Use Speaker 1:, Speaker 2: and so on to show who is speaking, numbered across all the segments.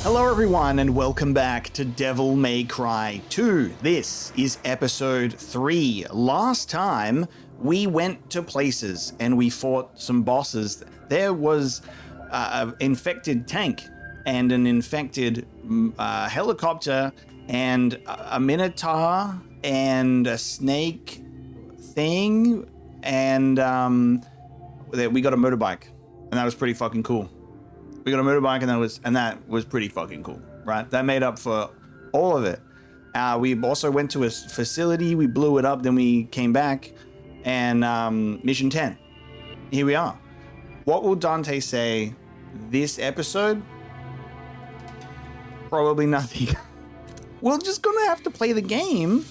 Speaker 1: Hello everyone and welcome back to Devil May Cry 2. This is episode 3. Last time we went to places and we fought some bosses. There was an infected tank and an infected helicopter and a minotaur and a snake thing and we got a motorbike and that was pretty fucking cool. We got a motorbike and that was pretty fucking cool, right? That made up for all of it. We also went to a facility, we blew it up, then we came back, and mission 10. Here we are. What will Dante say this episode? Probably nothing. We're just gonna have to play the game.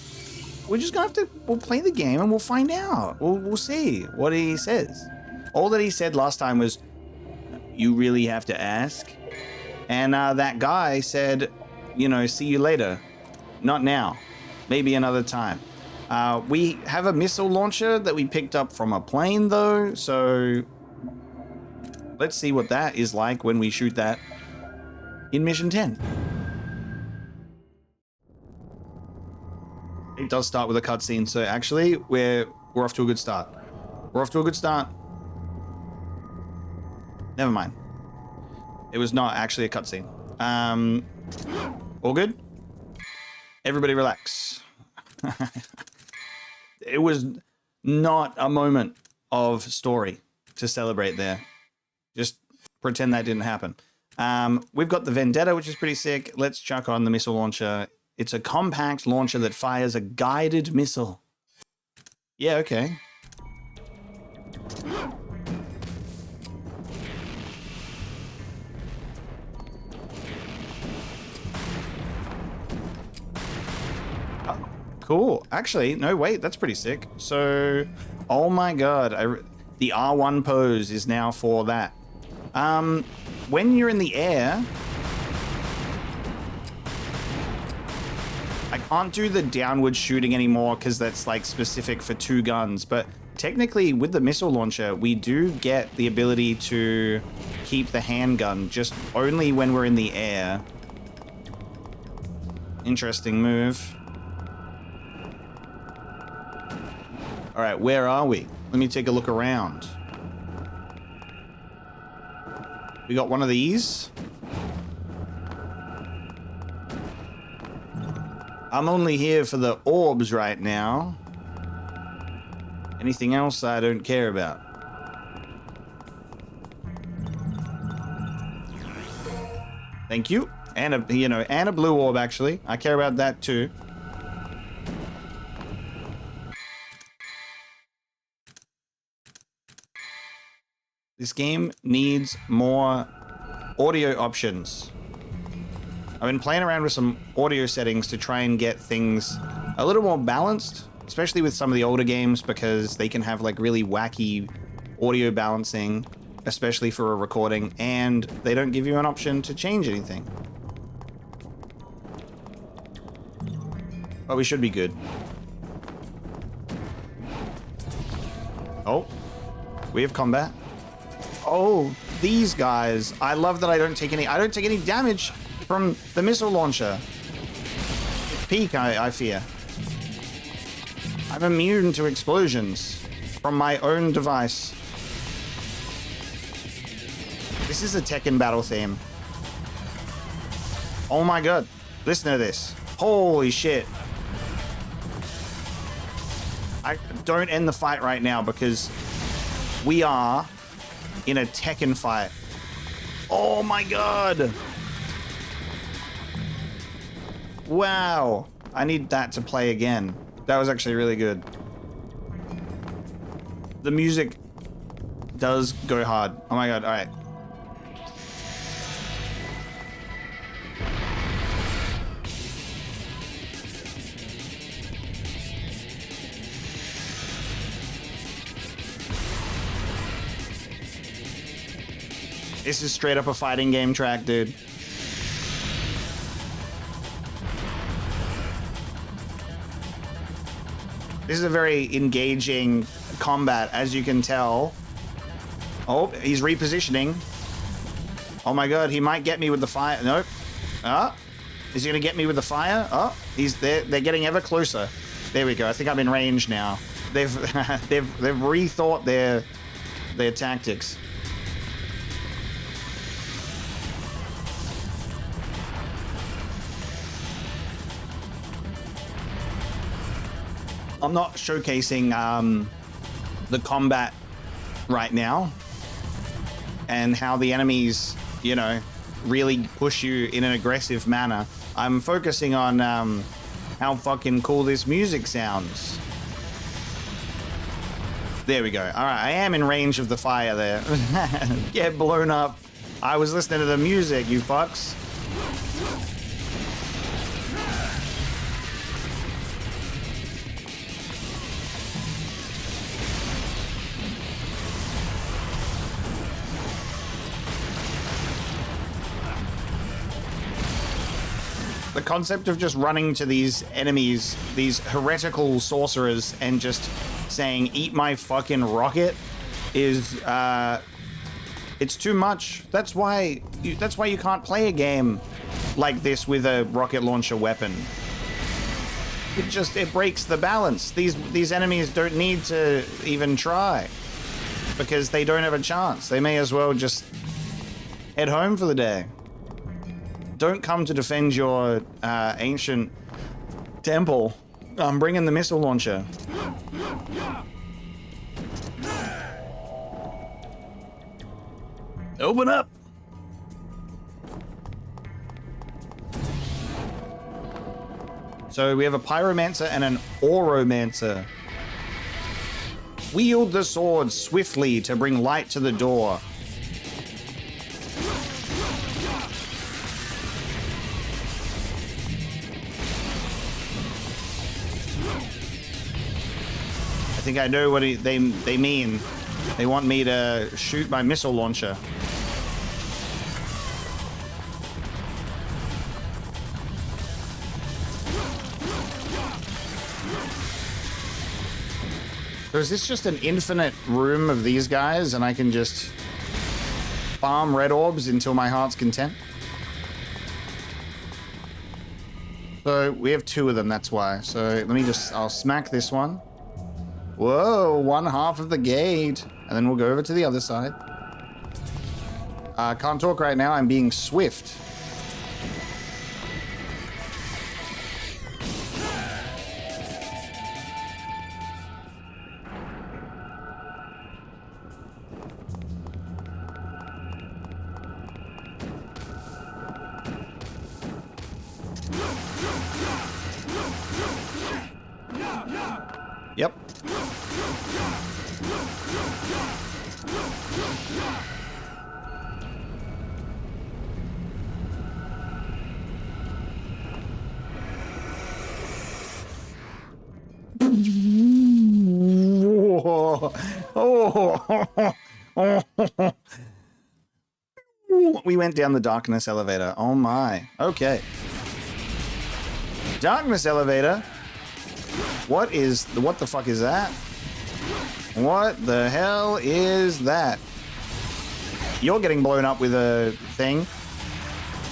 Speaker 1: We'll play the game and we'll find out. We'll see what he says. All that he said last time was, you really have to ask. And that guy said, you know, see you later. Not now. Maybe another time. We have a missile launcher that we picked up from a plane, though. So let's see what that is like when we shoot that in Mission 10. It does start with a cutscene. So actually, we're off to a good start. We're off to a good start. Never mind. It was not actually a cutscene. All good? Everybody relax. It was not a moment of story to celebrate there. Just pretend that didn't happen. We've got the Vendetta, which is pretty sick. Let's chuck on the missile launcher. It's a compact launcher that fires a guided missile. Yeah, okay. Cool. Actually, no, wait, that's pretty sick. So, oh my god, the R1 pose is now for that. When you're in the air, I can't do the downward shooting anymore because that's like specific for 2 guns, but technically with the missile launcher, we do get the ability to keep the handgun just only when we're in the air. Interesting move. All right, where are we? Let me take a look around. We got one of these. I'm only here for the orbs right now. Anything else I don't care about. Thank you. And a blue orb actually. I care about that too. This game needs more audio options. I've been playing around with some audio settings to try and get things a little more balanced, especially with some of the older games because they can have like really wacky audio balancing, especially for a recording, and they don't give you an option to change anything. But we should be good. Oh, we have combat. Oh, these guys. I love that I don't take any damage from the missile launcher. Peak, I fear. I'm immune to explosions from my own device. This is a Tekken battle theme. Oh my god. Listen to this. Holy shit. I don't end the fight right now because we are in a Tekken fight. Oh my god. Wow. I need that to play again. That was actually really good. The music does go hard. Oh my god, alright. This is straight up a fighting game track, dude. This is a very engaging combat, as you can tell. Oh, he's repositioning. Oh my god, he might get me with the fire. Nope. Ah, is he gonna get me with the fire? Oh, they're getting ever closer. There we go. I think I'm in range now. They've they've rethought their tactics. I'm not showcasing the combat right now and how the enemies, you know, really push you in an aggressive manner. I'm focusing on how fucking cool this music sounds. There we go. All right, I am in range of the fire there. Get blown up. I was listening to the music, you fucks. The concept of just running to these enemies, these heretical sorcerers, and just saying, eat my fucking rocket, is, it's too much. That's why you can't play a game like this with a rocket launcher weapon. It breaks the balance. These enemies don't need to even try because they don't have a chance. They may as well just head home for the day. Don't come to defend your ancient temple. I'm bringing the missile launcher. Open up! So we have a pyromancer and an oromancer. Wield the sword swiftly to bring light to the door. I think I know what they mean. They want me to shoot my missile launcher. So is this just an infinite room of these guys and I can just farm red orbs until my heart's content? So we have 2 of them, that's why. So I'll smack this one. Whoa, 1/2 of the gate. And then we'll go over to the other side. Can't talk right now, I'm being swift. Yep. We went down the darkness elevator. Oh my. Okay. Darkness elevator. What the fuck is that? What the hell is that? You're getting blown up with a thing.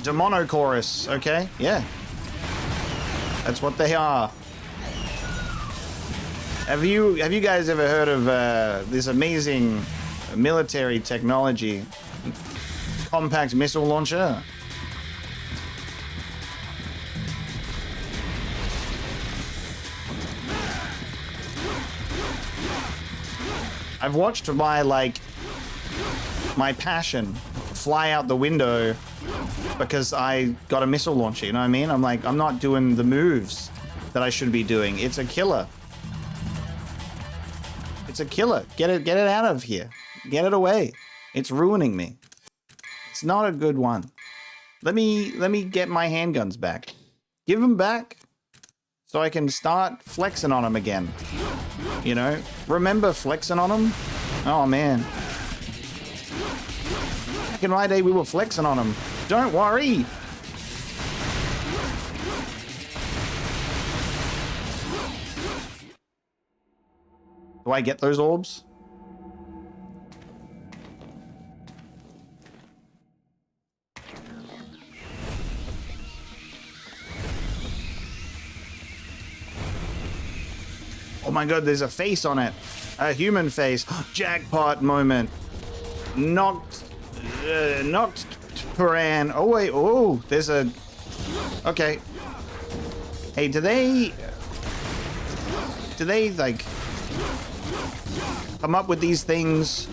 Speaker 1: Demonochorus, okay? Yeah. That's what they are. Have you guys ever heard of this amazing military technology? Compact missile launcher? I've watched my passion fly out the window because I got a missile launcher, you know what I mean? I'm like, I'm not doing the moves that I should be doing. It's a killer. It's a killer. Get it out of here. Get it away. It's ruining me. It's not a good one. Let me get my handguns back. Give them back so I can start flexing on them again. You know, remember flexing on them? Oh man. Back in my day, we were flexing on them. Don't worry. Do I get those orbs? my god, there's a face on it. A human face. Jackpot moment. Knocked Paran. Oh wait, oh, there's a... Okay. Hey, do they like come up with these things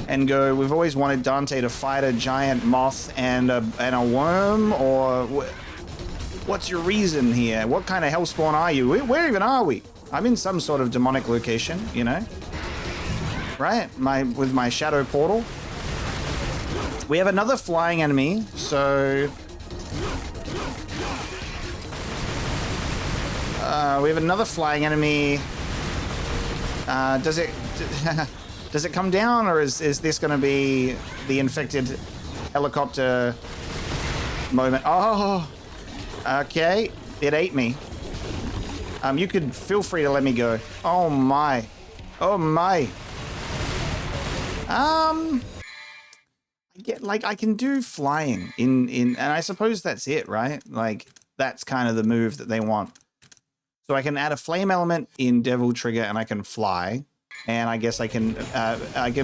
Speaker 1: and go, we've always wanted Dante to fight a giant moth and a worm, or what's your reason here? What kind of hellspawn are you? Where even are we? I'm in some sort of demonic location, you know? Right? With my shadow portal. We have another flying enemy, so... we have another flying enemy. Does it come down, or is this going to be the infected helicopter moment? Oh, okay. It ate me. You could feel free to let me go. Oh my. Oh my. I can do flying in, and I suppose that's it, right? Like, that's kind of the move that they want. So I can add a flame element in Devil Trigger, and I can fly. And I guess I can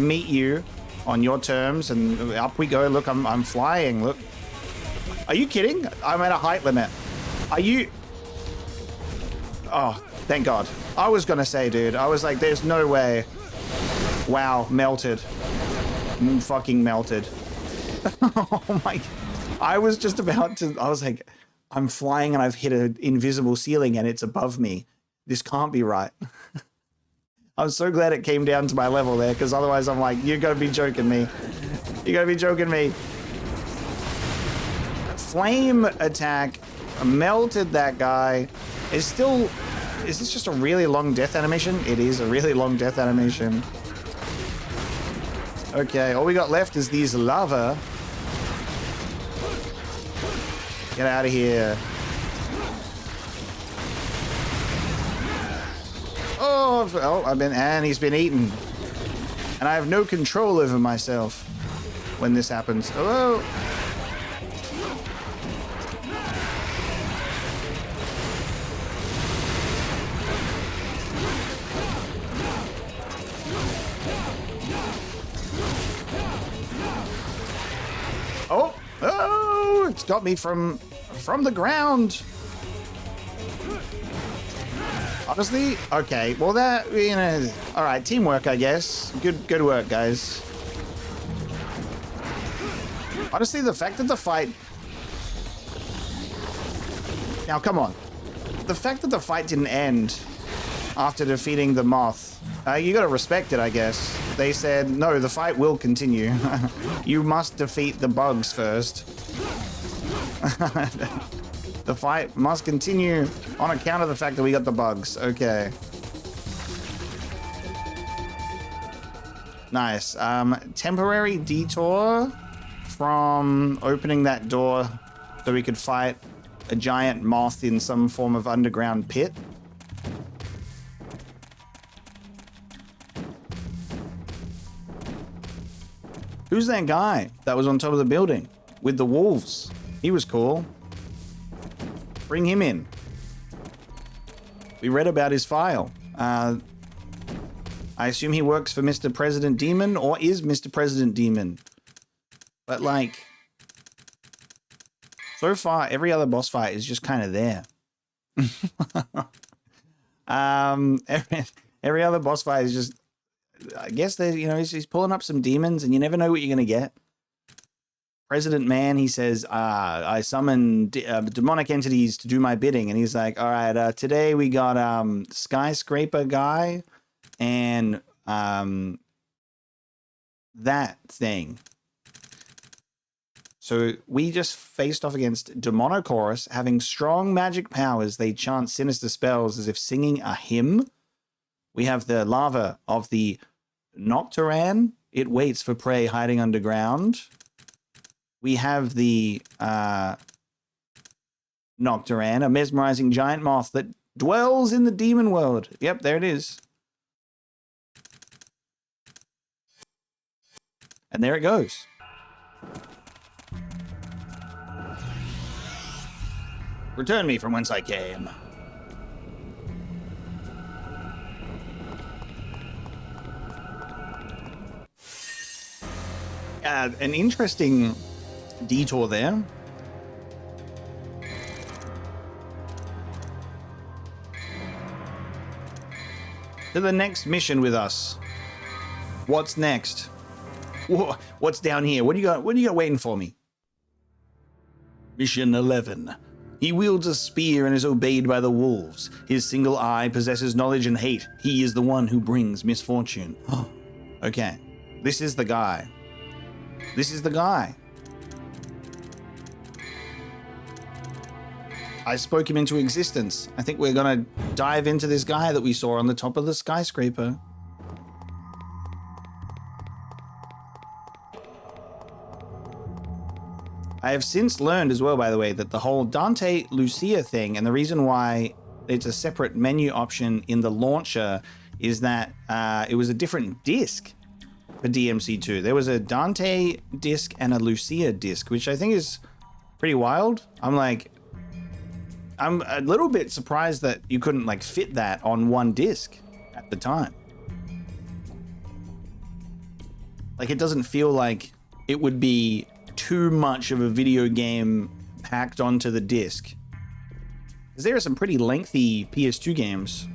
Speaker 1: meet you on your terms, and up we go. Look, I'm flying. Look. Are you kidding? I'm at a height limit. Are you? Oh, thank God. I was gonna say, dude. I was like, there's no way. Wow, melted. Fucking melted. Oh my. I was just about to. I was like, I'm flying and I've hit an invisible ceiling and it's above me. This can't be right. I'm so glad it came down to my level there, because otherwise I'm like, you gotta be joking me. You gotta be joking me. Flame attack melted that guy. Is this just a really long death animation? It is a really long death animation. Okay, all we got left is these lava. Get out of here. Oh, he's been eaten. And I have no control over myself when this happens. Hello? Oh, it's got me from the ground. Honestly, okay. Well, that, you know, all right. Teamwork, I guess. Good work, guys. Honestly, the fact that the fight. Now, come on. The fact that the fight didn't end after defeating the moth, you gotta respect it, I guess. They said, no, the fight will continue. You must defeat the bugs first. The fight must continue on account of the fact that we got the bugs. Okay. Nice. Temporary detour from opening that door so we could fight a giant moth in some form of underground pit. Who's that guy that was on top of the building with the wolves? He was cool. Bring him in. We read about his file. I assume he works for Mr. President Demon, or is Mr. President Demon. But like, so far, every other boss fight is just kind of there. Every other boss fight is just, I guess they, you know, he's pulling up some demons, and you never know what you're gonna get. President Man, he says, I summon demonic entities to do my bidding. And he's like, all right, today we got Skyscraper Guy and that thing. So we just faced off against Demonochorus, having strong magic powers. They chant sinister spells as if singing a hymn. We have the lava of the Nocturan. It waits for prey hiding underground. We have the Nocturan, a mesmerizing giant moth that dwells in the demon world. Yep, there it is. And there it goes. Return me from whence I came. An interesting detour there. To the next mission with us. What's next? What's down here? What do you got? What do you got waiting for me? Mission 11. He wields a spear and is obeyed by the wolves. His single eye possesses knowledge and hate. He is the one who brings misfortune. Okay. This is the guy. This is the guy. I spoke him into existence. I think we're gonna dive into this guy that we saw on the top of the skyscraper. I have since learned as well, by the way, that the whole Dante Lucia thing, and the reason why it's a separate menu option in the launcher is that it was a different disc for DMC2. There was a Dante disc and a Lucia disc, which I think is pretty wild. I'm a little bit surprised that you couldn't like fit that on one disc at the time. Like, it doesn't feel like it would be too much of a video game packed onto the disc. Because there are some pretty lengthy PS2 games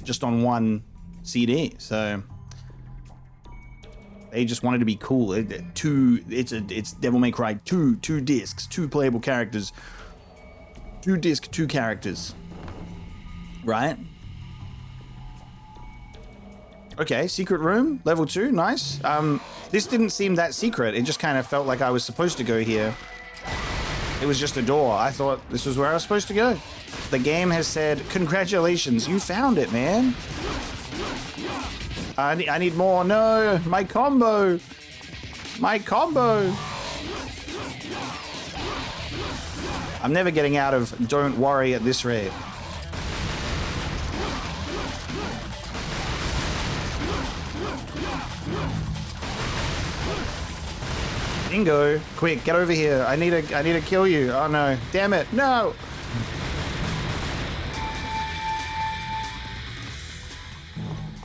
Speaker 1: just on one CD, so they just wanted to be cool. It's Devil May Cry 2 discs, 2 playable characters, 2 disc, 2 characters, right? Okay, secret room, level 2, nice. This didn't seem that secret. It just kind of felt like I was supposed to go here. It was just a door. I thought this was where I was supposed to go. The game has said, congratulations, you found it, man. I need more. No, my combo. My combo. I'm never getting out of don't worry at this rate. Bingo! Quick, get over here. I need to kill you. Oh no. Damn it. No!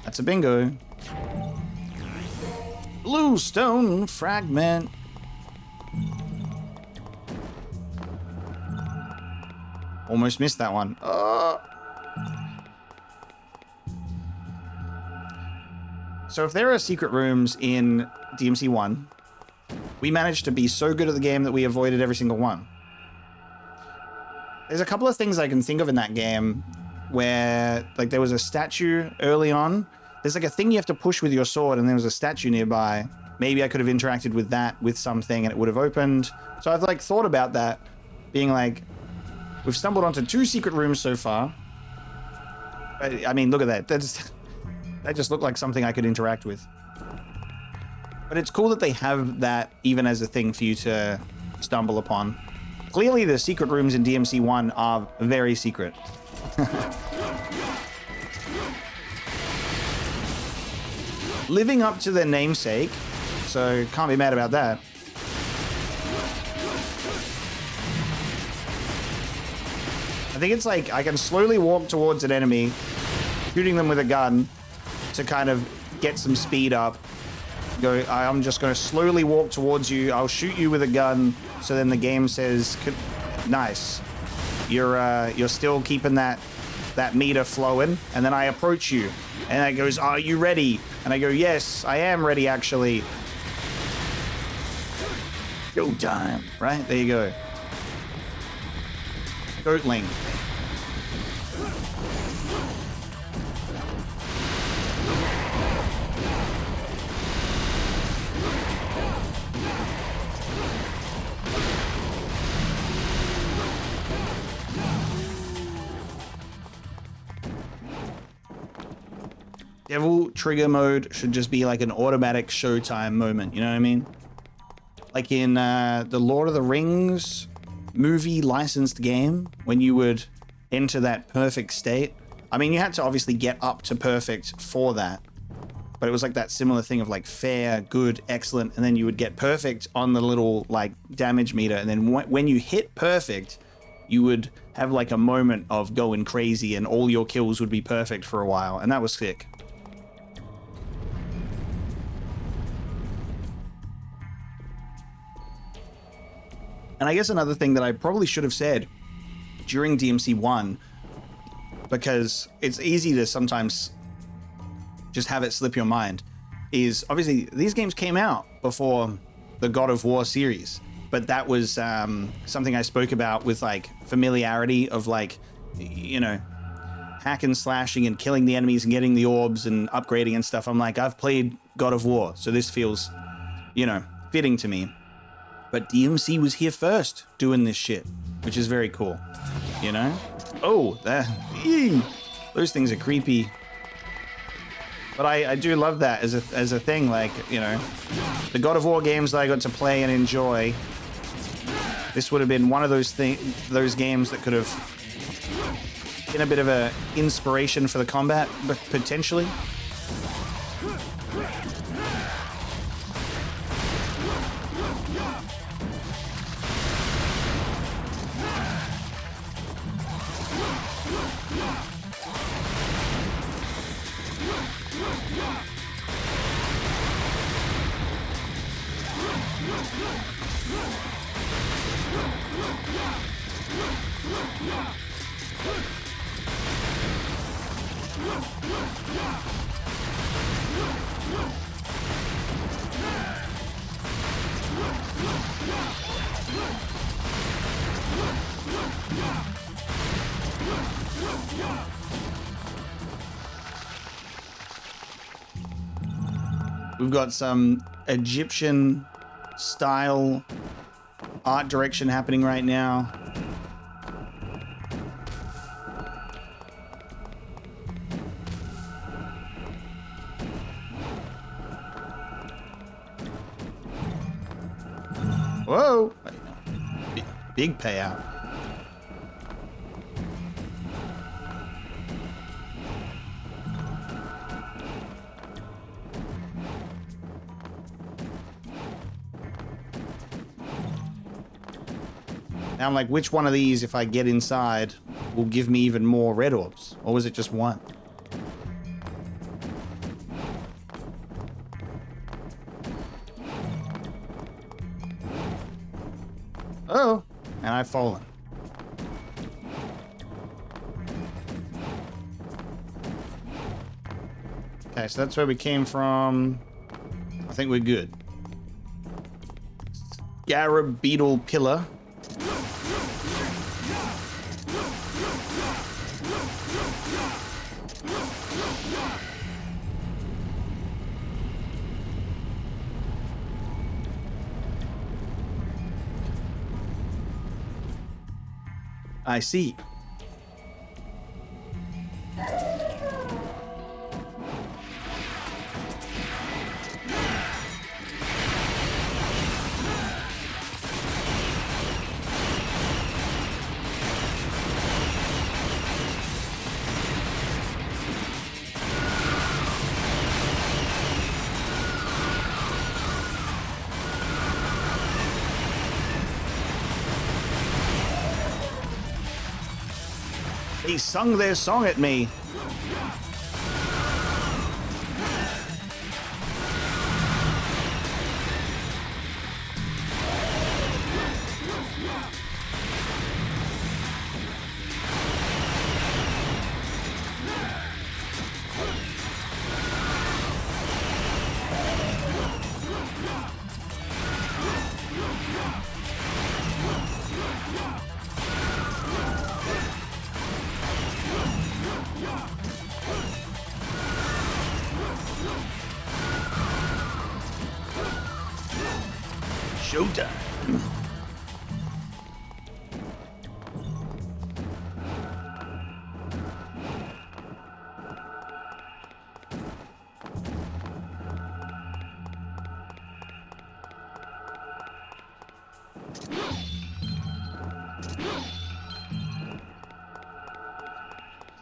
Speaker 1: That's a bingo. Bluestone fragment. Almost missed that one. So if there are secret rooms in DMC 1, we managed to be so good at the game that we avoided every single one. There's a couple of things I can think of in that game where, like, there was a statue early on. There's like a thing you have to push with your sword, and there was a statue nearby. Maybe I could have interacted with that with something and it would have opened. So I've like thought about that, being like, we've stumbled onto 2 secret rooms so far. I mean, look at that. That just looked like something I could interact with. But it's cool that they have that even as a thing for you to stumble upon. Clearly the secret rooms in DMC 1 are very secret. Living up to their namesake, so can't be mad about that. I think it's like I can slowly walk towards an enemy, shooting them with a gun to kind of get some speed up. I'm just going to slowly walk towards you. I'll shoot you with a gun. So then the game says, nice. You're still keeping that meter flowing. And then I approach you and it goes, are you ready? And I go, yes, I am ready actually. Go time, right? There you go. Goatling. Devil Trigger mode should just be like an automatic Showtime moment, you know what I mean? Like in the Lord of the Rings movie licensed game, when you would enter that perfect state. I mean, you had to obviously get up to perfect for that, but it was like that similar thing of like fair, good, excellent, and then you would get perfect on the little like damage meter, and then when you hit perfect, you would have like a moment of going crazy and all your kills would be perfect for a while, and that was sick. And I guess another thing that I probably should have said during DMC 1, because it's easy to sometimes just have it slip your mind, is obviously these games came out before the God of War series, but that was something I spoke about with like familiarity of like, you know, hack and slashing and killing the enemies and getting the orbs and upgrading and stuff. I'm like, I've played God of War, so this feels, you know, fitting to me. But DMC was here first doing this shit, which is very cool, you know? Oh, those things are creepy. But I do love that as a thing, like, you know, the God of War games that I got to play and enjoy. This would have been one of those games that could have been a bit of a inspiration for the combat, but potentially. We've got some Egyptian style art direction happening right now. Whoa! Big payout. Now I'm like, which one of these, if I get inside, will give me even more red orbs? Or was it just one? Oh, and I've fallen. Okay, so that's where we came from. I think we're good. Scarab Beetle Pillar. I see. They sung their song at me. Showtime.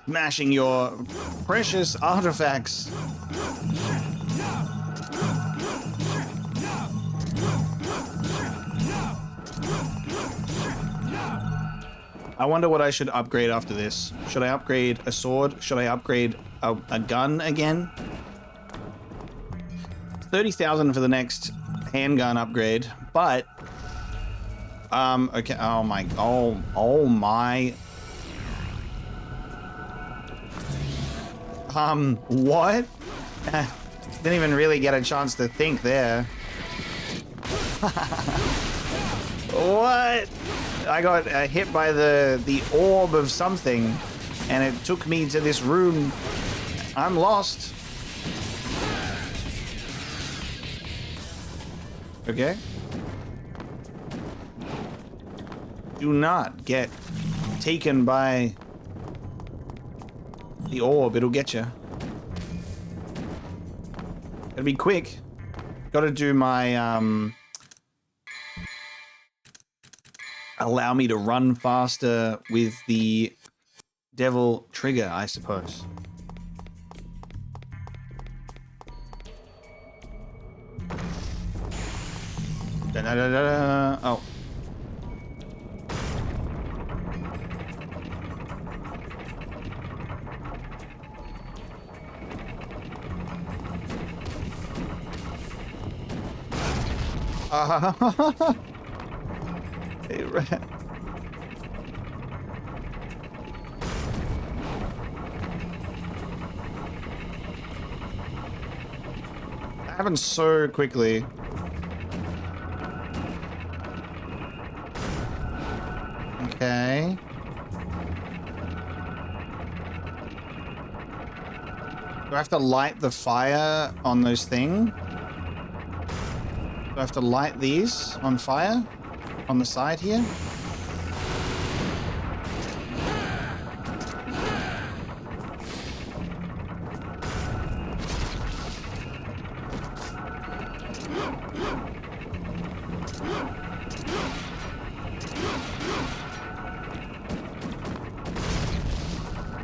Speaker 1: Smashing your precious artifacts. I wonder what I should upgrade after this. Should I upgrade a sword? Should I upgrade a gun again? 30,000 for the next handgun upgrade, but Okay. Oh my. What? Didn't even really get a chance to think there. What? I got hit by the orb of something, and it took me to this room. I'm lost. Okay. Do not get taken by the orb. It'll get you. Gotta be quick. Gotta do my, allow me to run faster with the devil trigger, I suppose. Da-da-da-da-da. Oh. Hey, rat. That happens so quickly. Okay. Do I have to light the fire on those things? Do I have to light these on fire? On the side here?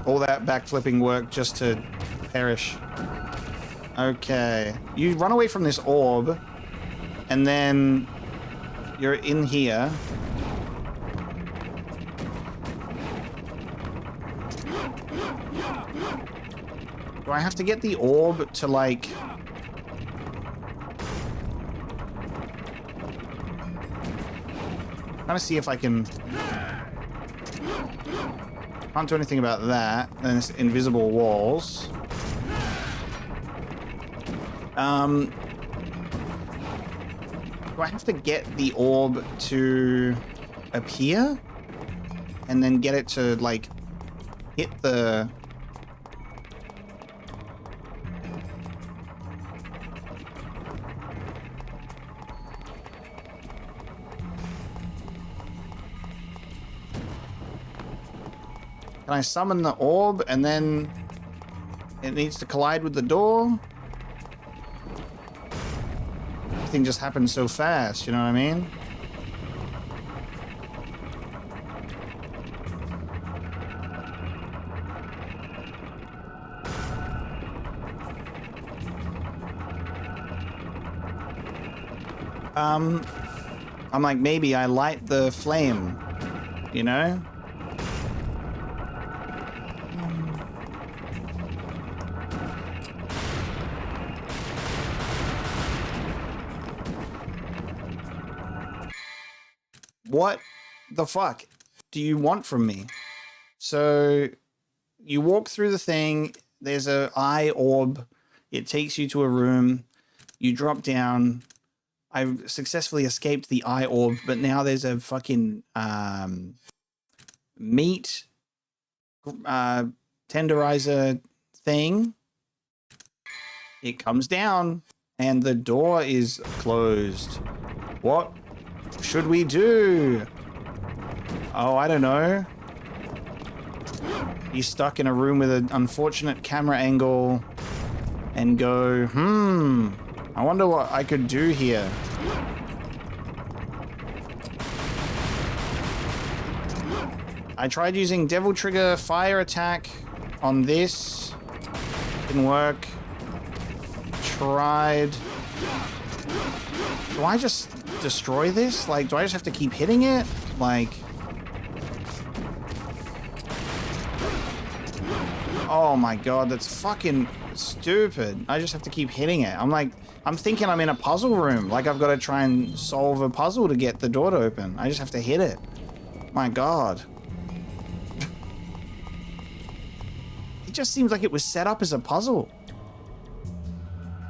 Speaker 1: All that backflipping work just to perish. Okay. You run away from this orb, and then you're in here. Do I have to get the orb to, like... trying to see if I can... Can't do anything about that. And it's invisible walls. Do I have to get the orb to appear? And then get it to, like, hit the... Can I summon the orb and then it needs to collide with the door? Everything just happens so fast, you know what I mean? I'm like, maybe I light the flame, you know? What the fuck do you want from me? So you walk through the thing, there's a eye orb, it takes you to a room, you drop down. I've successfully escaped the eye orb, but now there's a fucking meat tenderizer thing. It comes down and the door is closed. What should we do? Oh, I don't know. He's stuck in a room with an unfortunate camera angle and go, I wonder what I could do here. I tried using Devil Trigger fire attack on this. Didn't work. Tried. Do I just destroy this? Like, do I just have to keep hitting it? Like... oh my god, that's fucking stupid. I just have to keep hitting it. I'm thinking I'm in a puzzle room. Like I've got to try and solve a puzzle to get the door to open. I just have to hit it. My God. It just seems like it was set up as a puzzle.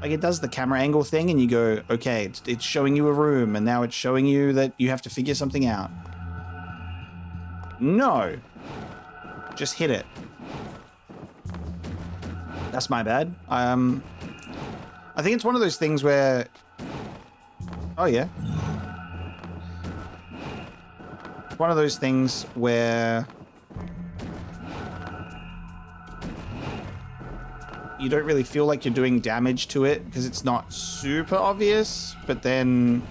Speaker 1: Like it does the camera angle thing and you go, okay, it's showing you a room and now it's showing you that you have to figure something out. No. Just hit it. That's my bad. I think it's one of those things where... Oh, yeah. One of those things where... you don't really feel like you're doing damage to it because it's not super obvious, but then...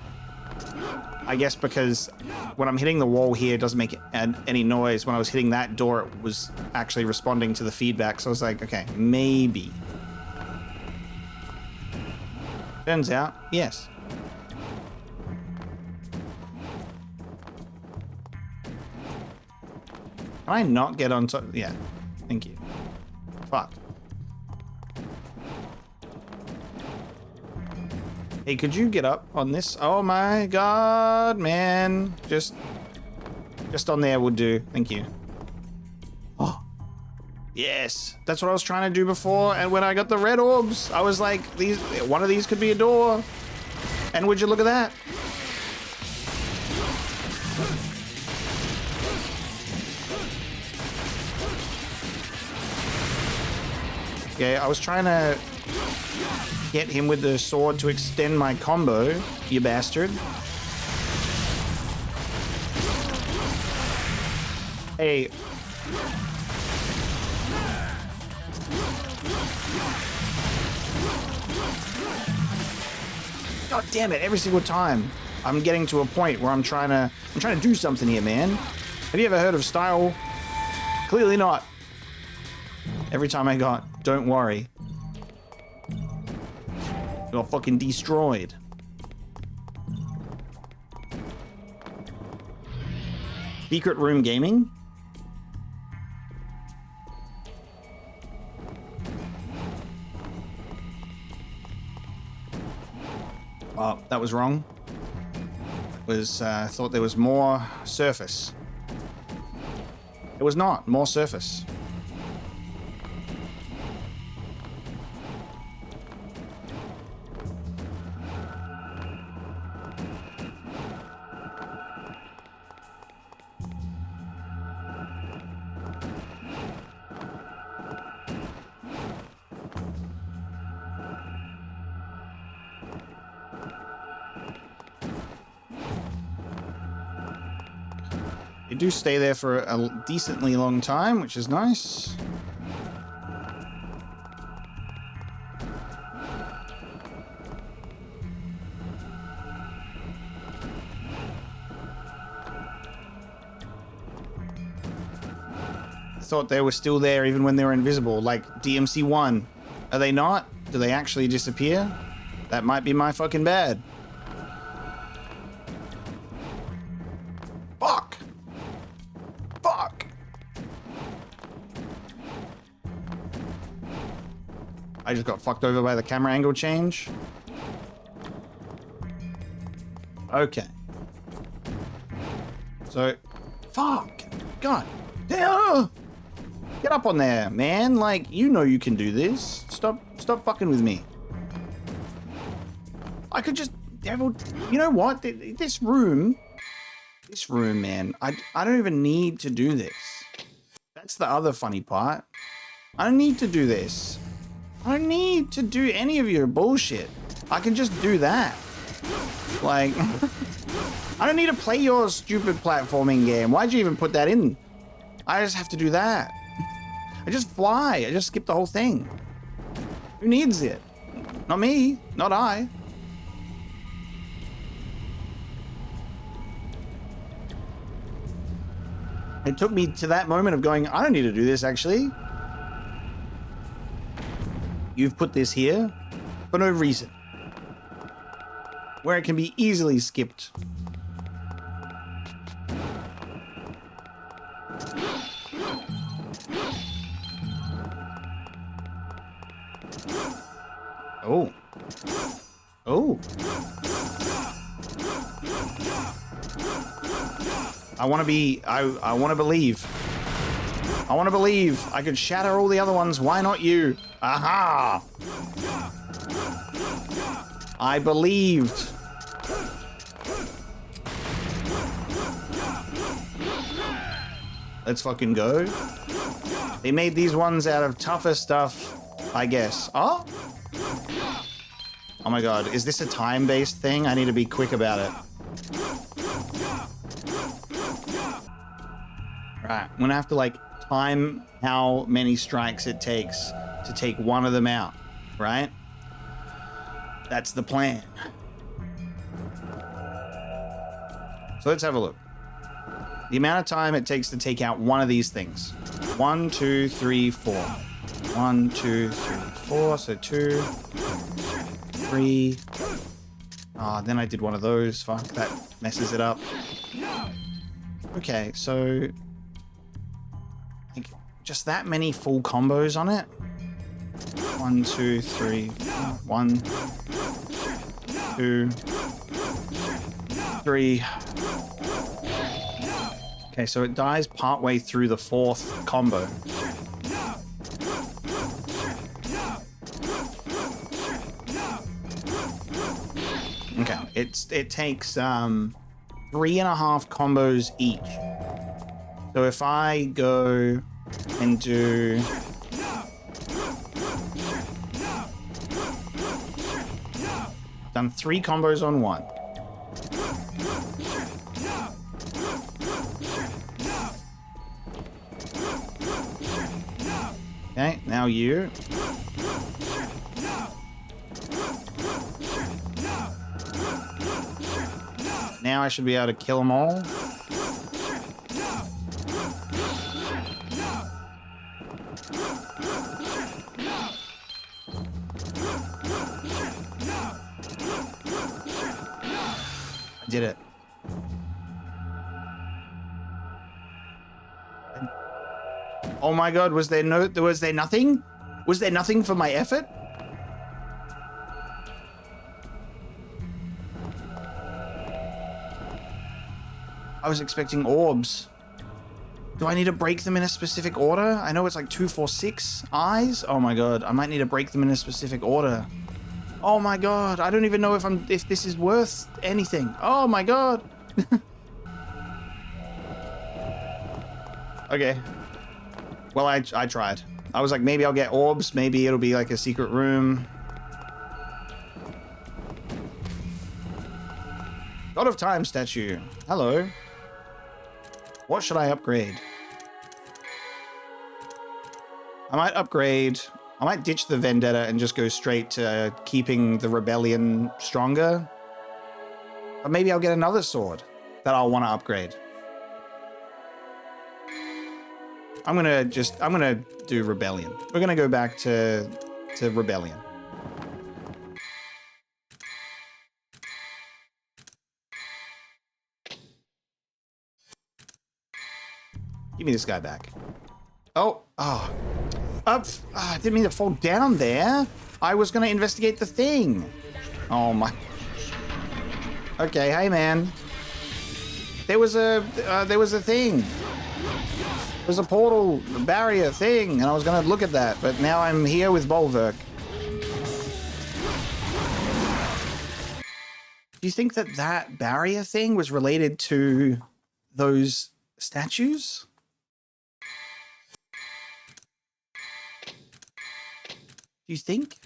Speaker 1: I guess because when I'm hitting the wall here, it doesn't make any noise. When I was hitting that door, it was actually responding to the feedback. So I was like, okay, maybe. Turns out, yes. Can I not get on top? Yeah, thank you. Fuck. Hey, could you get up on this? Oh my God, man. Just on there would do. Thank you. Oh, yes. That's what I was trying to do before. And when I got the red orbs, I was like, one of these could be a door. And would you look at that? Okay, I was trying to get him with the sword to extend my combo, you bastard. Hey. God damn it, every single time I'm getting to a point where I'm trying to do something here, man. Have you ever heard of style? Clearly not. Every time I got, don't worry. Got fucking destroyed. Secret Room Gaming? Oh, that was wrong. I thought there was more surface. It was not. More surface. You do stay there for a decently long time, which is nice. I thought they were still there even when they were invisible, like DMC1. Are they not? Do they actually disappear? That might be my fucking bad. Fuck! Fuck! I just got fucked over by the camera angle change. Okay. So, fuck! God! Damn! Get up on there, man. Like, you know you can do this. Stop fucking with me. I could just... Devil... You know what? This room, man. I don't even need to do this. That's the other funny part. I don't need to do this. I don't need to do any of your bullshit. I can just do that. Like... I don't need to play your stupid platforming game. Why'd you even put that in? I just have to do that. I just fly. I just skip the whole thing. Who needs it? Not me. Not I. It took me to that moment of going, I don't need to do this, actually. You've put this here for no reason. Where it can be easily skipped. I want to be... I want to believe. I want to believe. I could shatter all the other ones. Why not you? Aha! I believed. Let's fucking go. They made these ones out of tougher stuff, I guess. Oh? Oh my god, is this a time-based thing? I need to be quick about it. Right, I'm gonna have to, like, time how many strikes it takes to take one of them out, right? That's the plan. So let's have a look. The amount of time it takes to take out one of these things. 1, 2, 3, 4. 1, 2, 3, 4. So 2, 3. Oh, then I did one of those. Fuck, that messes it up. Okay, so I think just that many full combos on it. 1, 2, 3, 1, 2, 3. Okay, so it dies partway through the 4th combo. Okay, it takes 3.5 combos each. So if I go and do done 3 combos on one. Okay, now you. Now I should be able to kill them all. I did it. Oh my god, was there nothing? Was there nothing for my effort? I was expecting orbs. Do I need to break them in a specific order? I know it's like 2, 4, 6 eyes. Oh my god, I might need to break them in a specific order. Oh my god, I don't even know if this is worth anything. Oh my god. Okay. Well, I tried. I was like, maybe I'll get orbs. Maybe it'll be like a secret room. God of Time statue. Hello. What should I upgrade? I might upgrade... I might ditch the Vendetta and just go straight to keeping the Rebellion stronger. But maybe I'll get another sword that I'll want to upgrade. I'm gonna do Rebellion. We're gonna go back to Rebellion. Give me this guy back. Oh, up! I didn't mean to fall down there. I was gonna investigate the thing. Oh my. Okay, hey man. There was a thing. There was a portal barrier thing, and I was gonna look at that, but now I'm here with Bolverk. Do you think that barrier thing was related to those statues? Do you think?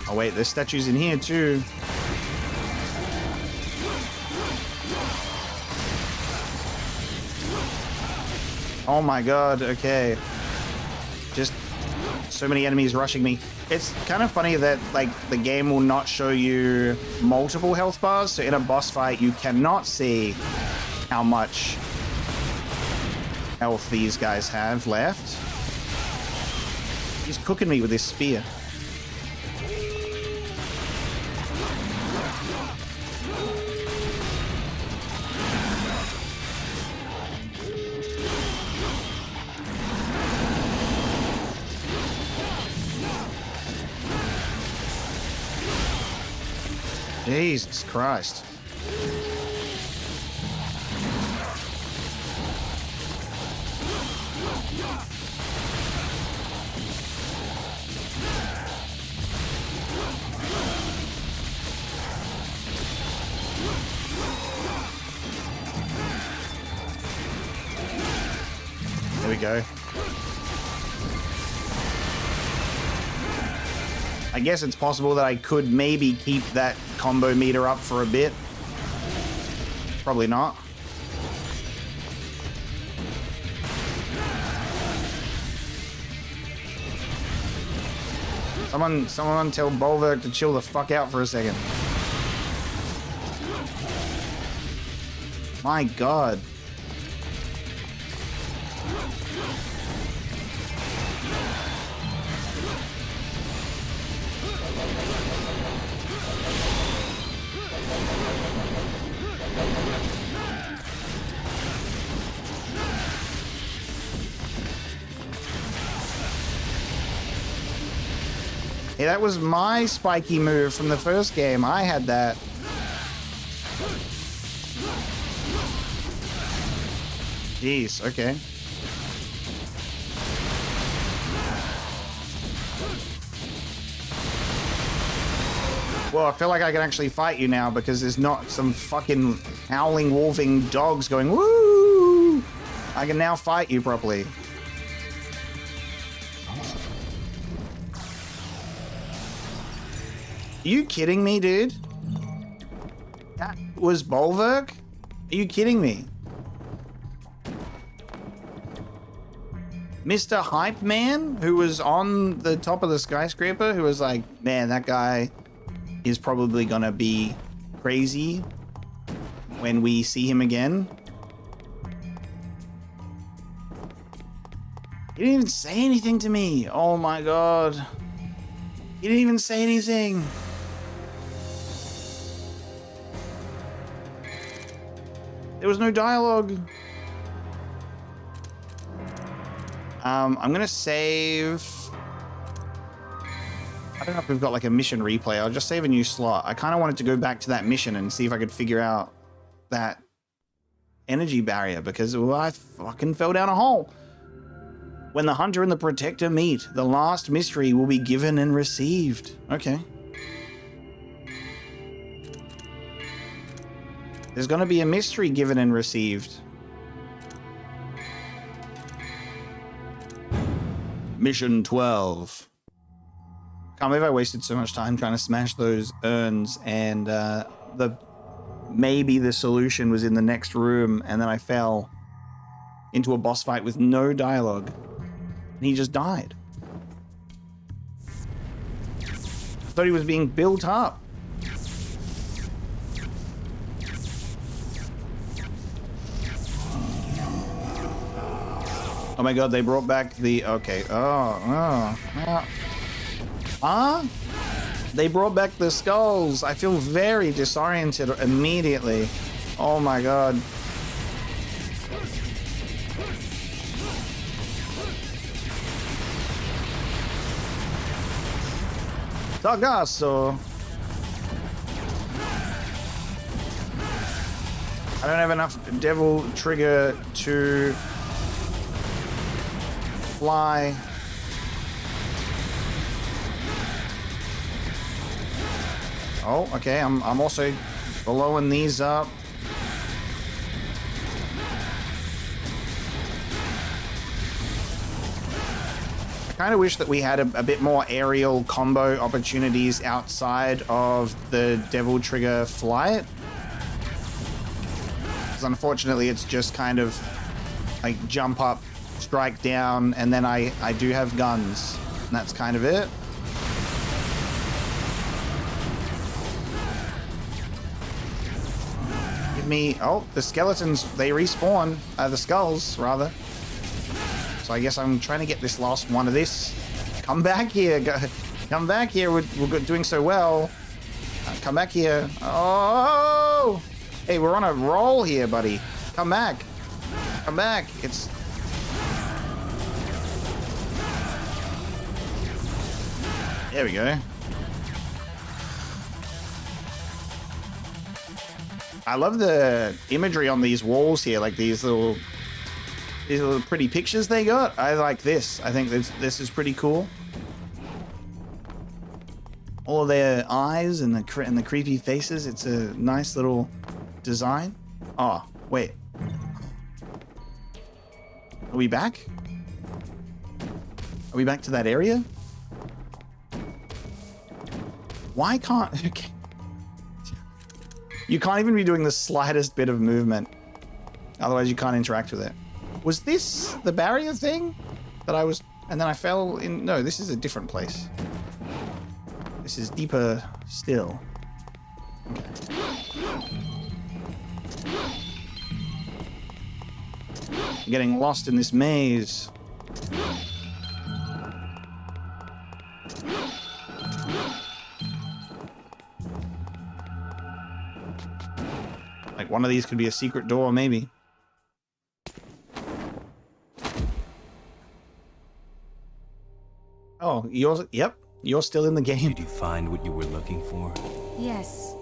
Speaker 1: Oh wait, there's statues in here too. Oh my god, okay. Just so many enemies rushing me. It's kind of funny that, like, the game will not show you multiple health bars, so in a boss fight you cannot see how much health these guys have left. He's cooking me with this spear. Jesus Christ. There we go. I guess it's possible that I could maybe keep that combo meter up for a bit. Probably not. Someone tell Bolverk to chill the fuck out for a second. My God. Hey, that was my spiky move from the first game. I had that. Jeez, okay. Well, I feel like I can actually fight you now because there's not some fucking howling, wolfing dogs going, woo! I can now fight you properly. Are you kidding me, dude? That was Bolverk? Are you kidding me? Mr. Hype Man, who was on the top of the skyscraper, who was like, man, that guy is probably gonna be crazy when we see him again. He didn't even say anything to me. Oh my God. He didn't even say anything. There was no dialogue. I'm gonna save. I don't know if we've got like a mission replay. I'll just save a new slot. I kind of wanted to go back to that mission and see if I could figure out that energy barrier because I fucking fell down a hole. When the hunter and the protector meet, the last mystery will be given and received. Okay. There's going to be a mystery given and received. Mission 12. Can't believe I wasted so much time trying to smash those urns, and maybe the solution was in the next room, and then I fell into a boss fight with no dialogue, and he just died. I thought he was being built up. Oh my God, they brought back the... Okay. Huh? They brought back the skulls. I feel very disoriented immediately. Oh my God. Tagasso. I don't have enough devil trigger to fly. Oh, okay. I'm also blowing these up. I kind of wish that we had a bit more aerial combo opportunities outside of the Devil Trigger flight. Because unfortunately, it's just kind of like jump up, strike down, and then I do have guns. And that's kind of it. Give me... Oh, the skeletons, they respawn. The skulls, rather. So I guess I'm trying to get this last one of this. Come back here. Come back here. We're doing so well. Come back here. Oh! Hey, we're on a roll here, buddy. Come back. Come back. It's... There we go. I love the imagery on these walls here, like these little pretty pictures they got. I like this. I think this is pretty cool. All of their eyes and the creepy faces. It's a nice little design. Oh, wait. Are we back? Are we back to that area? Why can't... Okay. You can't even be doing the slightest bit of movement. Otherwise, you can't interact with it. Was this the barrier thing that I was... And then I fell in... No, this is a different place. This is deeper still. Okay. I'm getting lost in this maze. Like one of these could be a secret door, maybe. Oh, yep, you're still in the game.
Speaker 2: Did you find what you were looking for?
Speaker 3: Yes.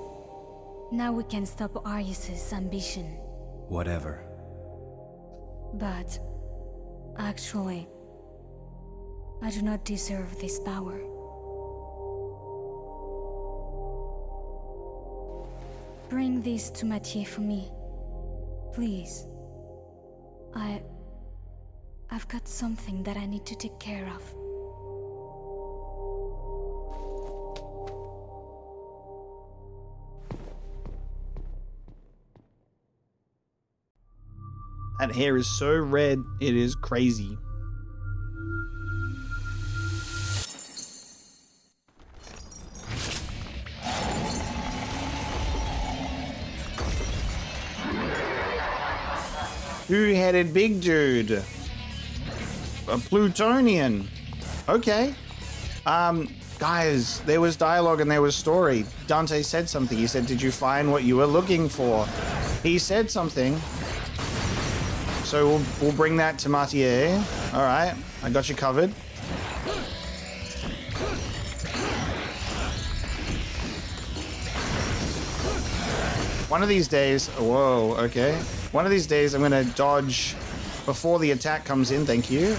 Speaker 3: Now we can stop Arius's ambition.
Speaker 2: Whatever.
Speaker 3: But actually, I do not deserve this power. Bring this to Mathieu for me, please. I've got something that I need to take care of.
Speaker 1: That hair is so red, it is crazy. Two-headed big dude. A Plutonian. Okay. Guys, there was dialogue and there was story. Dante said something. He said, "Did you find what you were looking for?" He said something. So we'll bring that to Mathieu. All right, I got you covered. One of these days, whoa, okay. One of these days I'm gonna dodge before the attack comes in, thank you.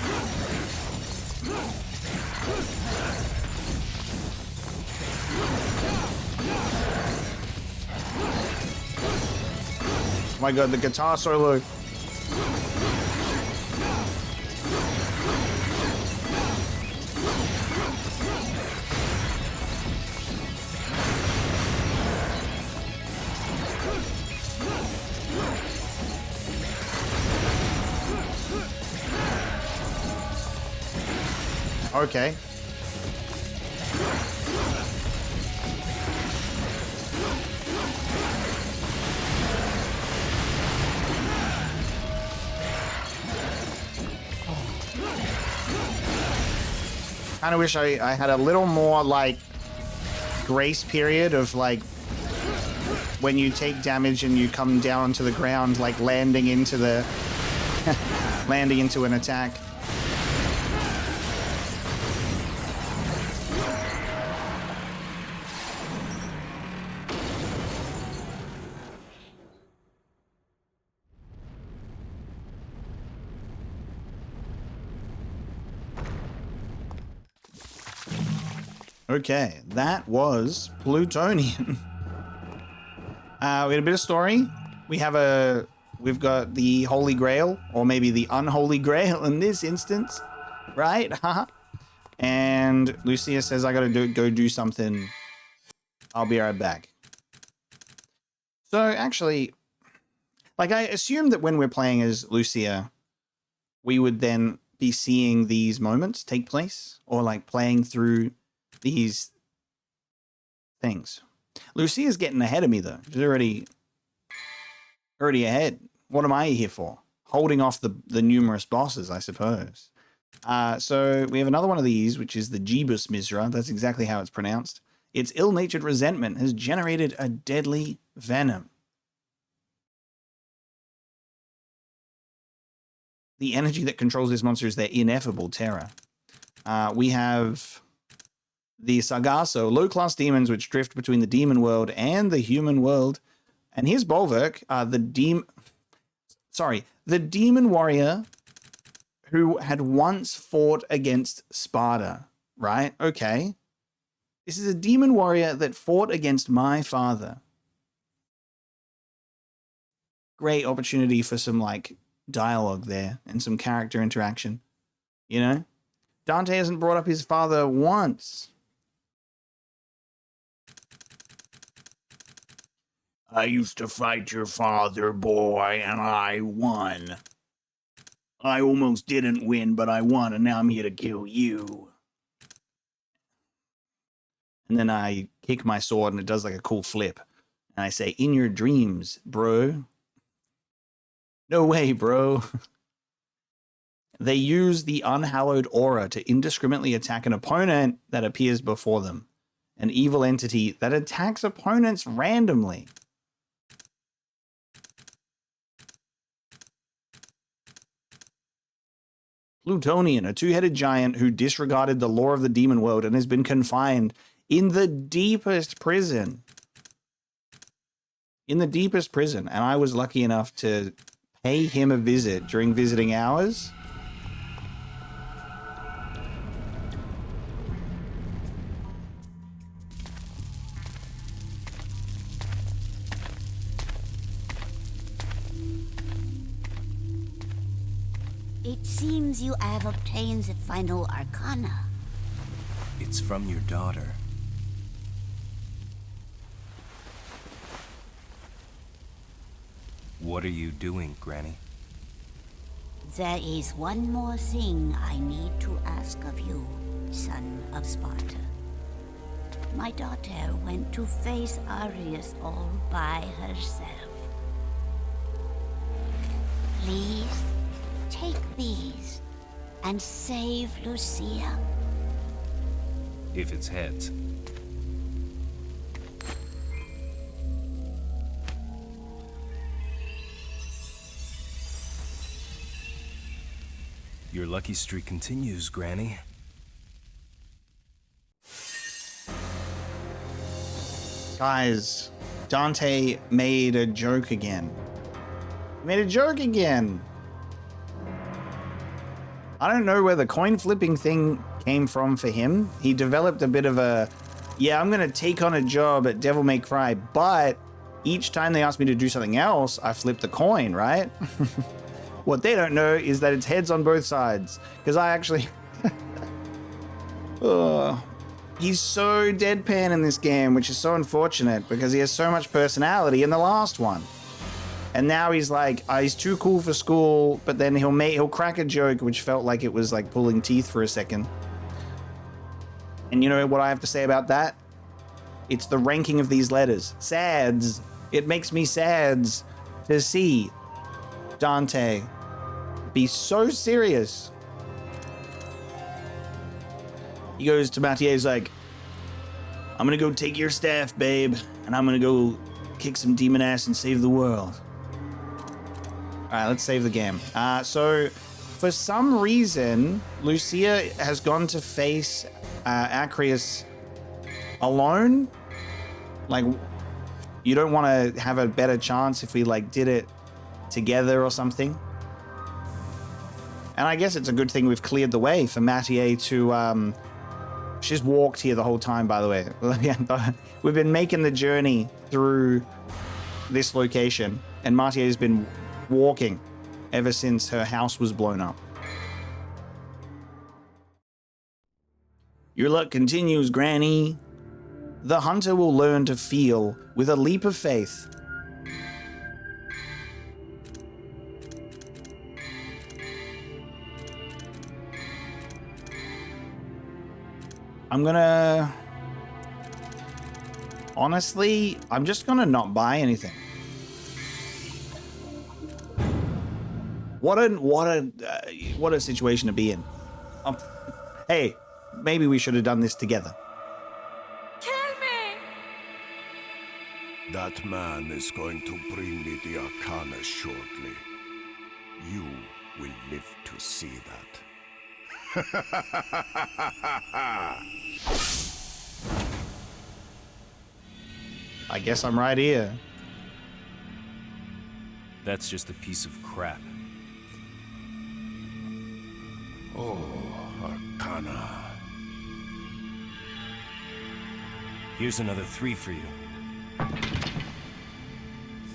Speaker 1: Oh my god, the guitar solo. Okay. Kind of wish I had a little more, like, grace period of, like, when you take damage and you come down to the ground, like, landing into the... landing into an attack. Okay, that was Plutonian. We had a bit of story. We've got the Holy Grail, or maybe the Unholy Grail in this instance, right? And Lucia says, "I gotta go do something. I'll be right back." So actually, like, I assume that when we're playing as Lucia, we would then be seeing these moments take place, or like playing through these things. Lucia's getting ahead of me though. She's already ahead. What am I here for? Holding off the numerous bosses, I suppose. So we have another one of these, which is the Jebus Mizra. That's exactly how it's pronounced. Its ill-natured resentment has generated a deadly venom. The energy that controls this monster is their ineffable terror. We have the Sargasso, low-class demons which drift between the demon world and the human world And here's Bolverk, the demon warrior who had once fought against Sparta, right? Okay. This is a demon warrior that fought against my father. Great opportunity for some, like, dialogue there and some character interaction, you know? Dante hasn't brought up his father once. I used to fight your father, boy, and I won. I almost didn't win, but I won, and now I'm here to kill you. And then I kick my sword, and it does like a cool flip. And I say, in your dreams, bro. No way, bro. They use the unhallowed aura to indiscriminately attack an opponent that appears before them. An evil entity that attacks opponents randomly. Plutonian, a two-headed giant who disregarded the law of the demon world and has been confined in the deepest prison. In the deepest prison. And I was lucky enough to pay him a visit during visiting hours.
Speaker 4: It seems you have obtained the final arcana.
Speaker 2: It's from your daughter. What are you doing, Granny?
Speaker 4: There is one more thing I need to ask of you, son of Sparta. My daughter went to face Arius all by herself. Please, take these and save Lucia.
Speaker 2: If it's heads. Your lucky streak continues, Granny.
Speaker 1: Guys, Dante made a joke again. He made a joke again. I don't know where the coin flipping thing came from for him. He developed a bit of a, yeah, I'm going to take on a job at Devil May Cry, but each time they ask me to do something else, I flip the coin, right? What they don't know is that it's heads on both sides. Because I actually... He's so deadpan in this game, which is so unfortunate because he has so much personality in the last one. And now he's like, he's too cool for school, but then he'll crack a joke which felt like it was like pulling teeth for a second. And you know what I have to say about that? It's the ranking of these letters. Sads. It makes me sads to see Dante be so serious. He goes to Mathieu, he's like, I'm gonna go take your staff, babe, and I'm gonna go kick some demon ass and save the world. Alright, let's save the game. So, for some reason, Lucia has gone to face Acrius alone. Like, you don't want to have a better chance if we, like, did it together or something. And I guess it's a good thing we've cleared the way for Mathieu to, she's walked here the whole time, by the way. We've been making the journey through this location, and Mathieu's been walking ever since her house was blown up. Your luck continues, Granny. The hunter will learn to feel with a leap of faith. I'm gonna... Honestly, I'm just gonna not buy anything. What a situation to be in. Hey, maybe we should have done this together.
Speaker 3: Kill me!
Speaker 5: That man is going to bring me the Arcana shortly. You will live to see that.
Speaker 1: I guess I'm right here.
Speaker 2: That's just a piece of crap.
Speaker 5: Oh, Arcana.
Speaker 2: Here's another 3 for you.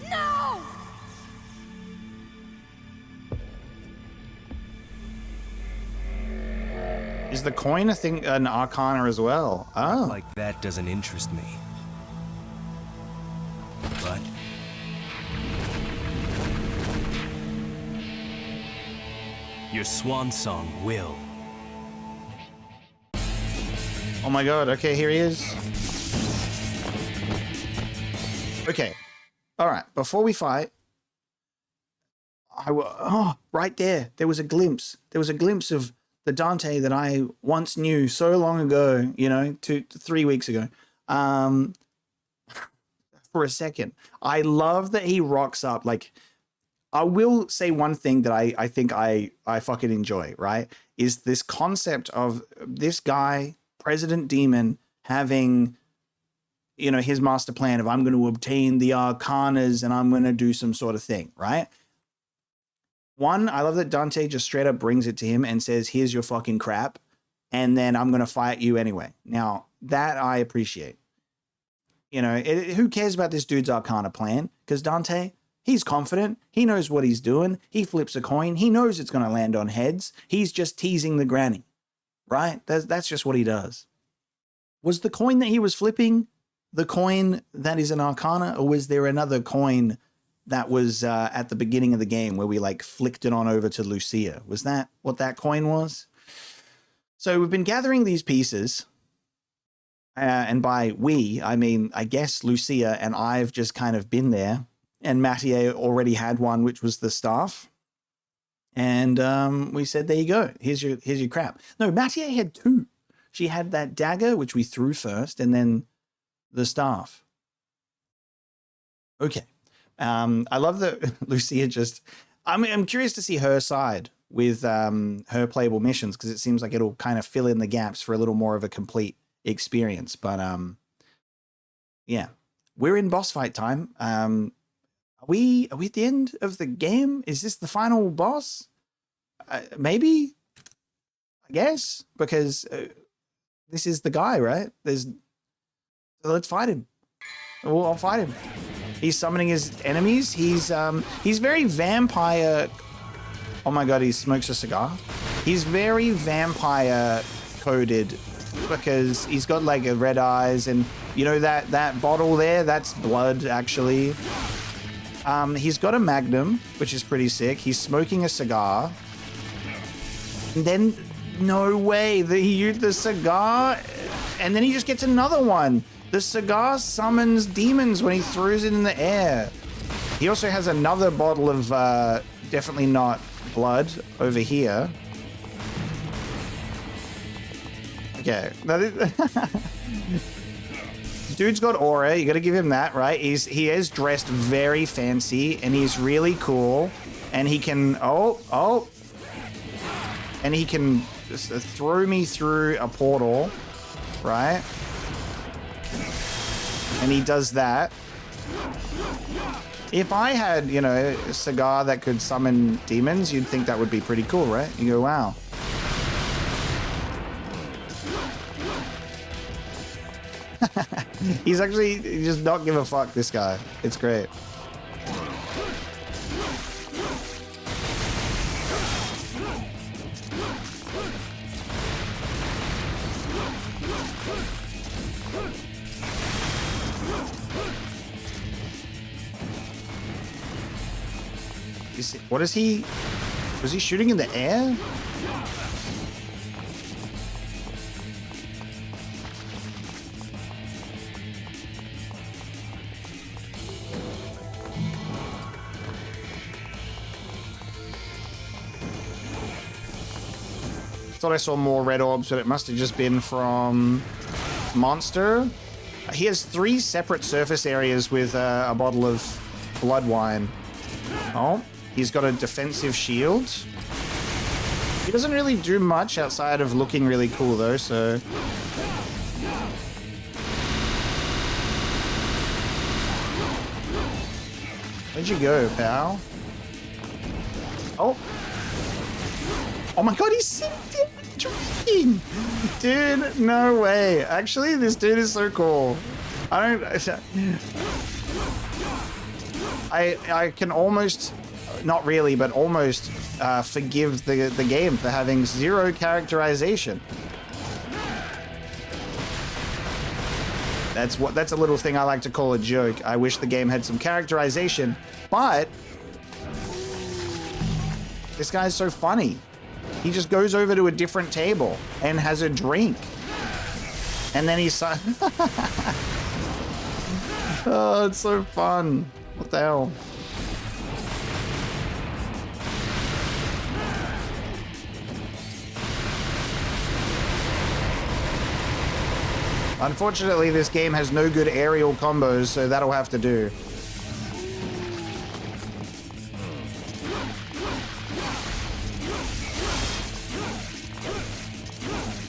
Speaker 3: No!
Speaker 1: Is the coin a thing, an Arcana as well? Oh.
Speaker 2: Like that doesn't interest me. But your swan song will.
Speaker 1: Oh my god, okay, here he is. Okay. Alright, before we fight, right there. There was a glimpse. There was a glimpse of the Dante that I once knew so long ago, 3 weeks ago. For a second. I love that he rocks up. Like, I will say one thing that I think I fucking enjoy, right? Is this concept of this guy, President Demon, having, his master plan of I'm going to obtain the Arcanas and I'm going to do some sort of thing, right? One, I love that Dante just straight up brings it to him and says, here's your fucking crap, and then I'm going to fight you anyway. Now, that I appreciate. Who cares about this dude's Arcana plan? Because Dante, he's confident. He knows what he's doing. He flips a coin. He knows it's going to land on heads. He's just teasing the granny, right? That's just what he does. Was the coin that he was flipping the coin that is an Arcana, or was there another coin that was at the beginning of the game where we flicked it on over to Lucia? Was that what that coin was? So we've been gathering these pieces. And by we, I mean, I guess Lucia and I've just kind of been there. And Mathieu already had one, which was the staff. And we said, there you go. Here's your crap. No, Mathieu had 2. She had that dagger, which we threw first, and then the staff. Okay. I love that Lucia just... I'm curious to see her side with her playable missions, because it seems like it'll kind of fill in the gaps for a little more of a complete experience. But yeah, we're in boss fight time. Are we at the end of the game? Is this the final boss? Maybe, I guess, because this is the guy, right? So let's fight him. Well, I'll fight him. He's summoning his enemies. He's very vampire. Oh my god, he smokes a cigar. He's very vampire coded, because he's got red eyes, and that bottle there, that's blood actually. He's got a magnum, which is pretty sick. He's smoking a cigar. And then, no way, he used the cigar, and then he just gets another one. The cigar summons demons when he throws it in the air. He also has another bottle of definitely not blood over here. Okay. Dude's got aura. You got to give him that, right? He is dressed very fancy, and he's really cool. And he can and he can just throw me through a portal, right? And he does that. If I had, a cigar that could summon demons, you'd think that would be pretty cool, right? You go, wow. He does not give a fuck, this guy. It's great. What is he? Was he shooting in the air? Thought I saw more red orbs, but it must have just been from Monster. He has 3 separate surface areas with a bottle of blood wine. Oh, he's got a defensive shield. He doesn't really do much outside of looking really cool, though, so... Where'd you go, pal? Oh. Oh my god, he's sitting there drinking. Dude, no way. Actually, this dude is so cool. I can almost, not really, but almost forgive the game for having zero characterization. That's a little thing I like to call a joke. I wish the game had some characterization, but this guy's so funny. He just goes over to a different table and has a drink. And then he's oh, it's so fun. What the hell? Unfortunately, this game has no good aerial combos, so that'll have to do.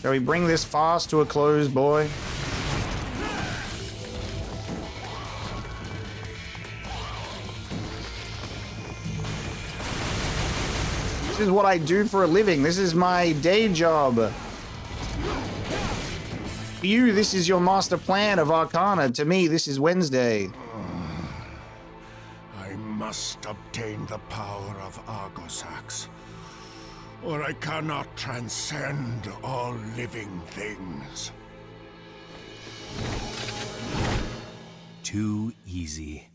Speaker 1: Shall we bring this fast to a close, boy? This is what I do for a living. This is my day job. For you, this is your master plan of Arcana. To me, this is Wednesday.
Speaker 5: I must obtain the power of Argosax, or I cannot transcend all living things.
Speaker 2: Too easy.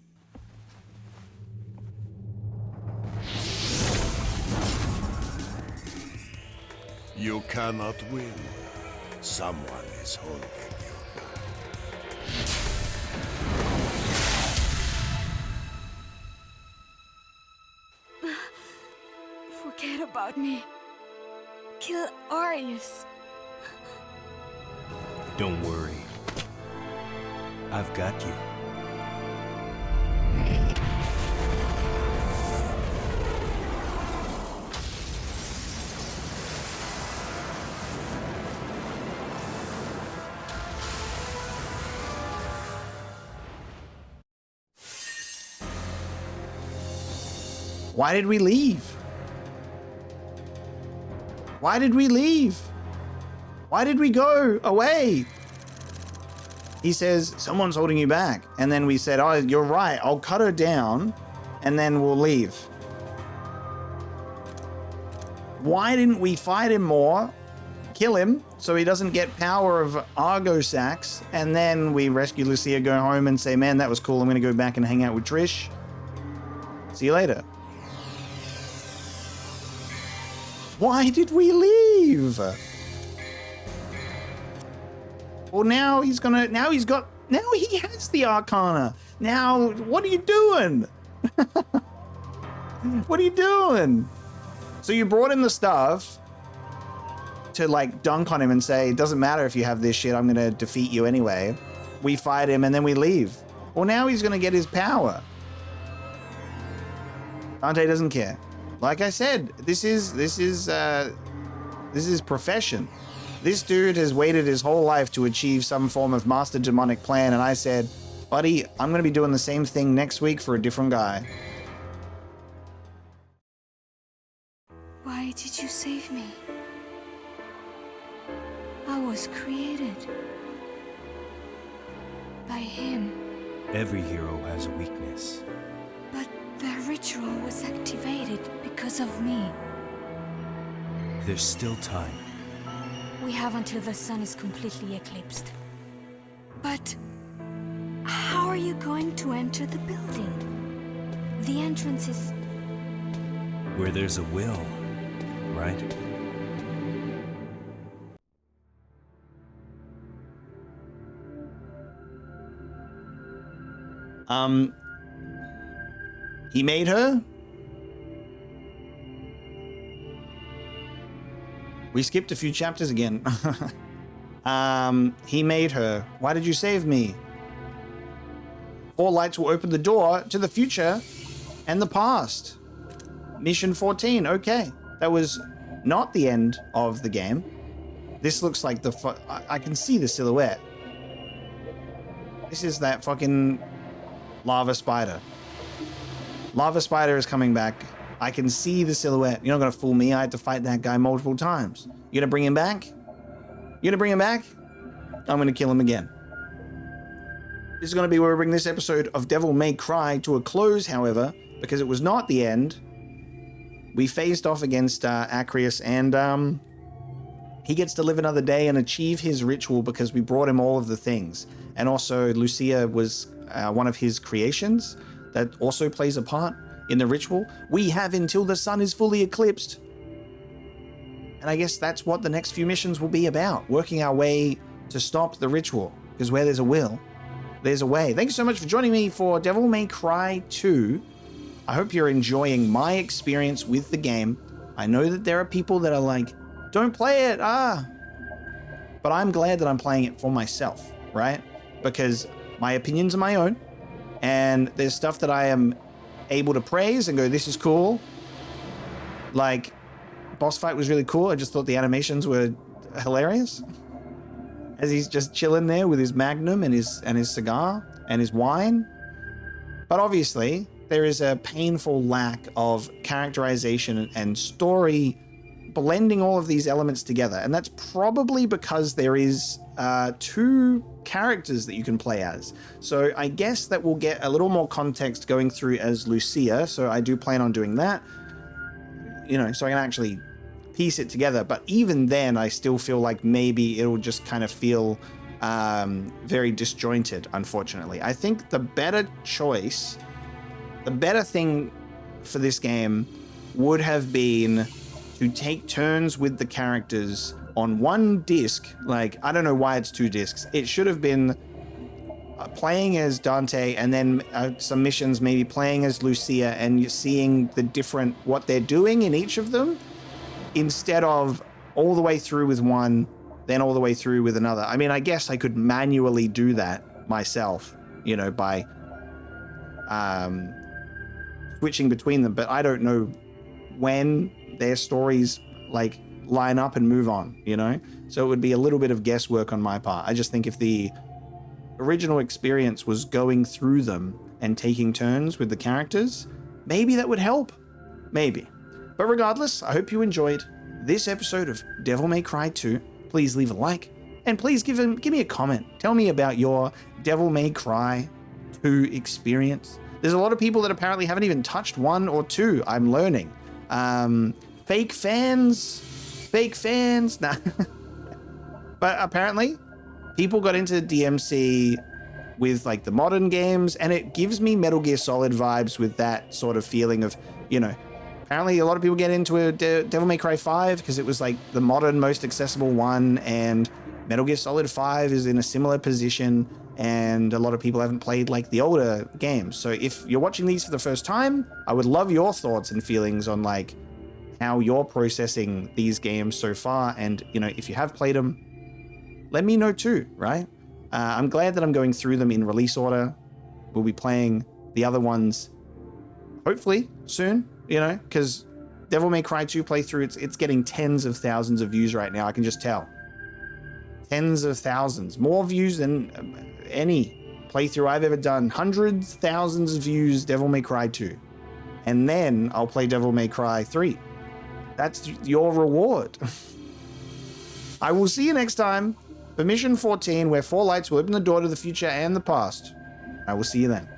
Speaker 5: You cannot win. Someone is holding you back.
Speaker 3: Forget about me. Kill Arius.
Speaker 2: Don't worry. I've got you.
Speaker 1: Why did we leave? Why did we leave? Why did we go away? He says, someone's holding you back. And then we said, oh, you're right. I'll cut her down and then we'll leave. Why didn't we fight him more? Kill him so he doesn't get power of Argosax. And then we rescue Lucia, go home and say, man, that was cool. I'm going to go back and hang out with Trish. See you later. Why did we leave? Well, now he has the Arcana. Now, what are you doing? What are you doing? So you brought him the stuff to like dunk on him and say, it doesn't matter if you have this shit, I'm gonna defeat you anyway. We fight him and then we leave. Well, now he's gonna get his power. Dante doesn't care. Like I said, this is profession. This dude has waited his whole life to achieve some form of master demonic plan, and I said, buddy, I'm going to be doing the same thing next week for a different guy.
Speaker 3: Why did you save me? I was created by him.
Speaker 2: Every hero has a weakness.
Speaker 3: But the ritual was activated because of me.
Speaker 2: There's still time.
Speaker 3: We have until the sun is completely eclipsed. But how are you going to enter the building? The entrance is...
Speaker 2: Where there's a will, right?
Speaker 1: He made her? We skipped a few chapters again. He made her. Why did you save me? 4 lights will open the door to the future and the past. Mission 14, okay. That was not the end of the game. This looks like I can see the silhouette. This is that fucking lava spider. Lava spider is coming back. I can see the silhouette. You're not going to fool me. I had to fight that guy multiple times. You're going to bring him back? You're going to bring him back? I'm going to kill him again. This is going to be where we bring this episode of Devil May Cry to a close, however, because it was not the end. We faced off against Acrius, and he gets to live another day and achieve his ritual because we brought him all of the things. And also, Lucia was one of his creations that also plays a part in the ritual. We have until the sun is fully eclipsed. And I guess that's what the next few missions will be about, working our way to stop the ritual, because where there's a will, there's a way. Thanks so much for joining me for Devil May Cry 2. I hope you're enjoying my experience with the game. I know that there are people that are like, don't play it, but I'm glad that I'm playing it for myself, right? Because my opinions are my own, and there's stuff that I am able to praise and go, this is cool. Like, boss fight was really cool. I just thought the animations were hilarious. As he's just chilling there with his magnum and his cigar and his wine. But obviously, there is a painful lack of characterization and story blending all of these elements together. And that's probably because there is 2 characters that you can play as. So I guess that we'll get a little more context going through as Lucia. So I do plan on doing that, so I can actually piece it together. But even then, I still feel like maybe it'll just kind of feel very disjointed, unfortunately. I think the better choice, the better thing for this game would have been to take turns with the characters on one disc. Like, I don't know why it's 2 discs. It should have been playing as Dante, and then some missions maybe playing as Lucia, and you're seeing the different, what they're doing in each of them, instead of all the way through with one, then all the way through with another. I mean, I guess I could manually do that myself, by switching between them, but I don't know when their stories like line up and move on, So it would be a little bit of guesswork on my part. I just think if the original experience was going through them and taking turns with the characters, maybe that would help. Maybe. But regardless, I hope you enjoyed this episode of Devil May Cry 2. Please leave a like, and please give me a comment. Tell me about your Devil May Cry 2 experience. There's a lot of people that apparently haven't even touched 1 or 2. I'm learning. Fake fans. Nah. But apparently, people got into DMC with like the modern games, and it gives me Metal Gear Solid vibes with that sort of feeling of, apparently a lot of people get into Devil May Cry 5 because it was like the modern, most accessible one, and Metal Gear Solid 5 is in a similar position, and a lot of people haven't played like the older games. So if you're watching these for the first time, I would love your thoughts and feelings on like how you're processing these games so far, and if you have played them, let me know too, right? I'm glad that I'm going through them in release order. We'll be playing the other ones hopefully soon, because Devil May Cry 2 playthrough, it's getting tens of thousands of views right now. I can just tell. Tens of thousands. More views than any playthrough I've ever done. Hundreds, thousands of views, Devil May Cry 2. And then I'll play Devil May Cry 3. That's your reward. I will see you next time for Mission 14, where 4 lights will open the door to the future and the past. I will see you then.